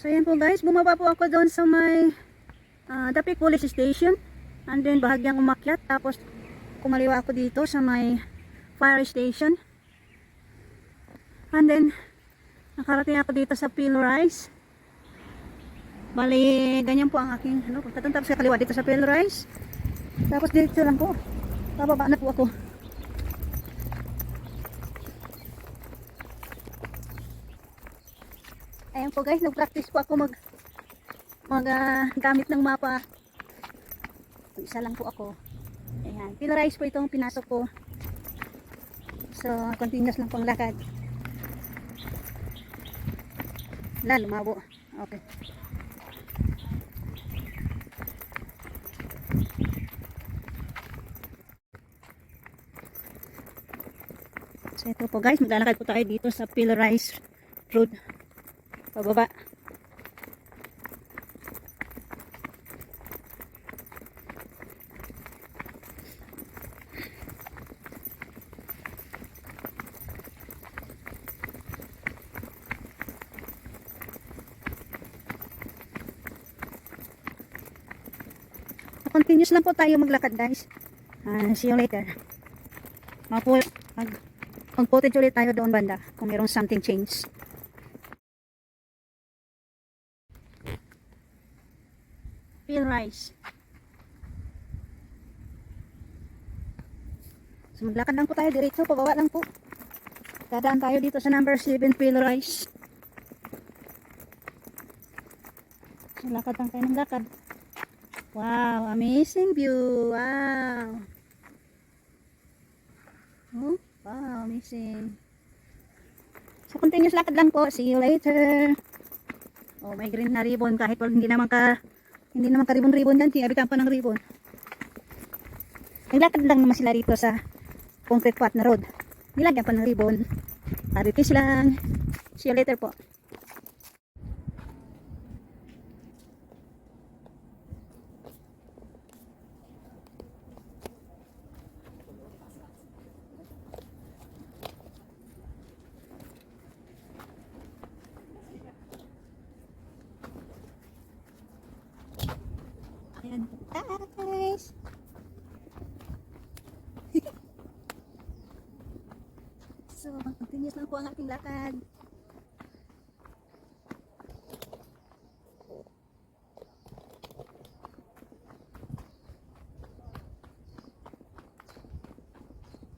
So yan po guys, bumaba po ako doon sa may Dapit Police Station. And then bahagyang umakyat. Tapos kumaliwa ako dito sa may fire station. And then nakarating ako dito sa Pilrise. Bali, ganyan po ang aking pagtatang. Tapos sa kaliwa dito sa Pilrise. Tapos dito lang po. Bababa na po ako. Ayan po guys, nag-practice po ako gamit ng mapa. Isa lang po ako. Ayan, Pilrise po itong pinasok ko. So, continuous lang pong lakad. Lumabo. Okay. So ito po guys, maglalakad po tayo dito sa Pilrise Road. Pababa. Continuous lang po tayo maglakad guys. See you later. Mag-footage ulit tayo doon banda kung mayroong something change. Pilrise. So maglakad lang po tayo diretso, pababa lang po. Dadaan tayo dito sa number 7 Pilrise. So lakad lang tayo ng lakad. Wow, amazing view. Wow. Oh, wow, amazing. So continuous lakad lang po. See you later. Oh, may green na ribbon kahit hindi naman ka-ribbon-ribbon yan, tinabitan pa ng ribbon. Naglakad lang naman sila rito sa concrete path na road. Nilagyan pa ng ribbon. Paritis lang. See you later po. Ayan, guys. So, continuous lang po ang ating lakad.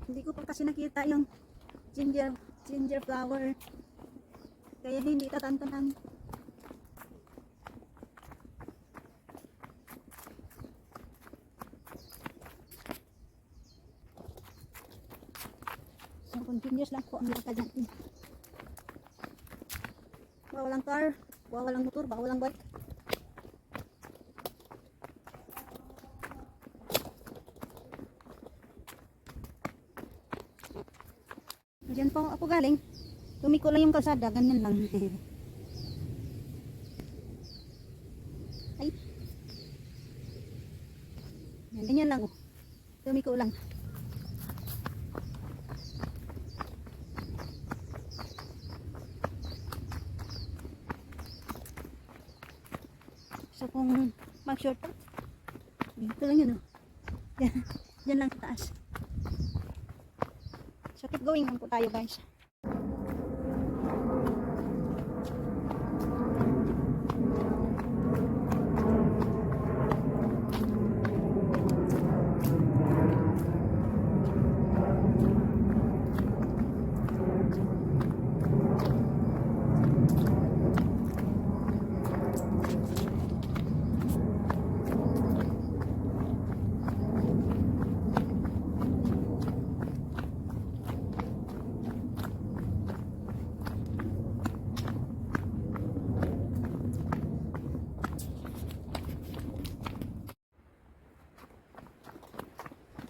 Hindi ko pa kasi nakita yung ginger flower. Kaya hindi tatantanan. So, continuous lang po ang lakad natin. Walang car, walang motor, walang bike. Diyan po ako galing. Tumiko lang yung kalsada, ganyan lang. Ay. Ganyan lang. Tumiko lang. So kung mag-shortcut, dito lang yun. Diyan lang sa taas. So keep going lang po tayo guys.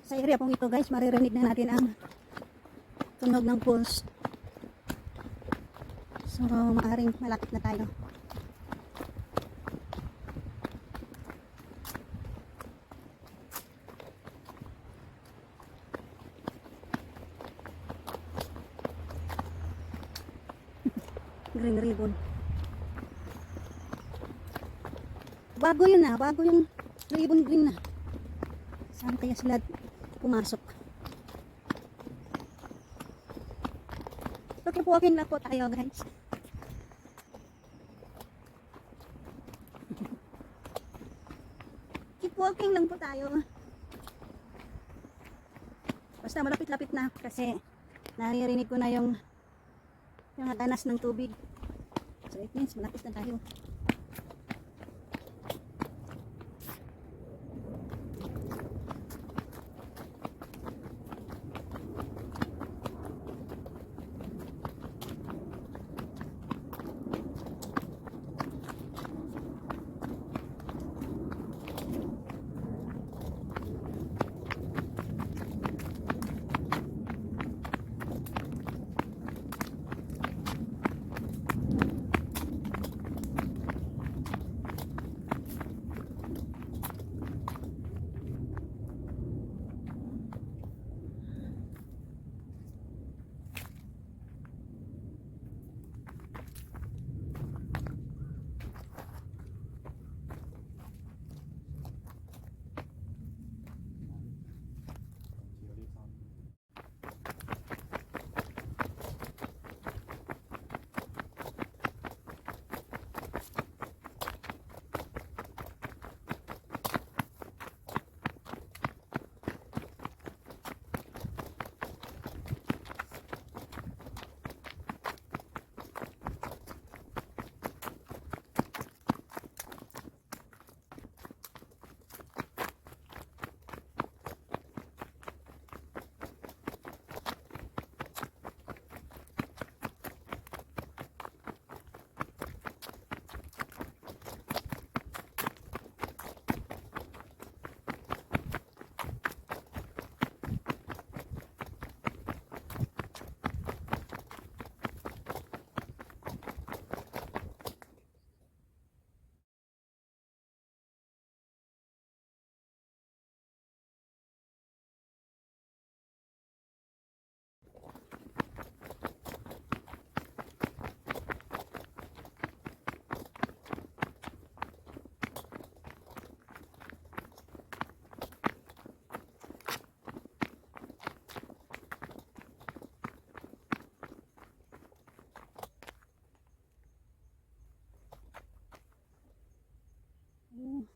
Sa area pong ito guys, maririnig na natin ang tunog ng pulse. So maaring malapit na tayo. Green ribbon. Bago yun na, bago yung ribbon green na. Saan kaya sila pumasok? So, keep walking lang po tayo, guys. Keep walking lang po tayo. Basta malapit-lapit na kasi naririnig ko na yung hatanas ng tubig. So it means malapit na tayo. Oh,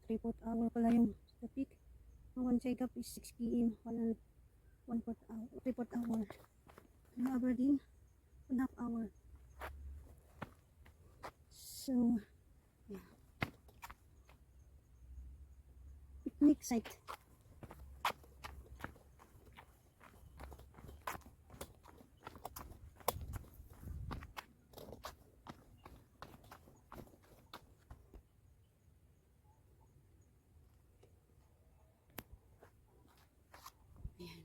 3/4 hour pala yung sa peak. Ang one check up is 6 p.m. 1/4 hour, 3/4 hour. Yung Aberdeen, 1/2 hour. So, yeah. Picnic site. Ayan.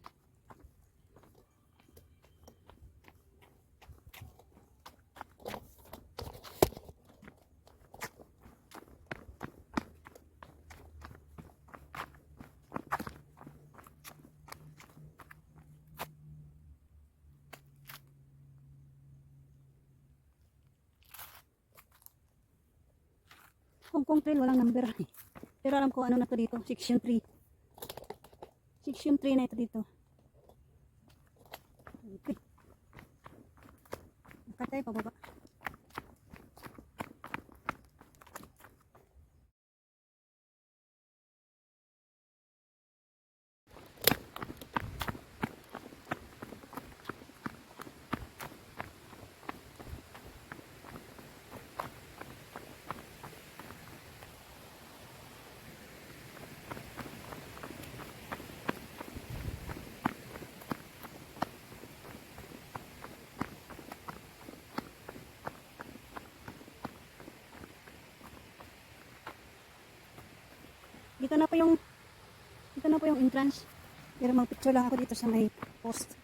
Hong Kong Trail walang number. Pero alam ko ano na to dito, section 3. Section 3 na ito dito. Okay. Nakatay pa baba. Dito na po yung entrance. Pero mag-picture lang ako dito sa may post.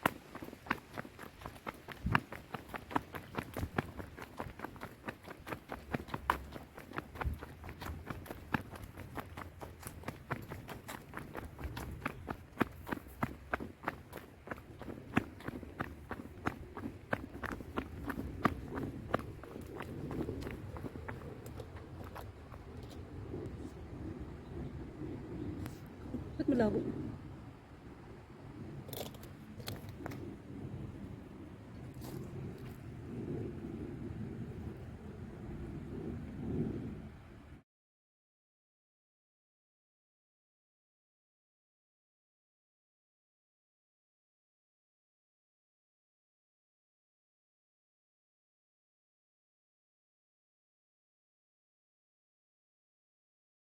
Malabo.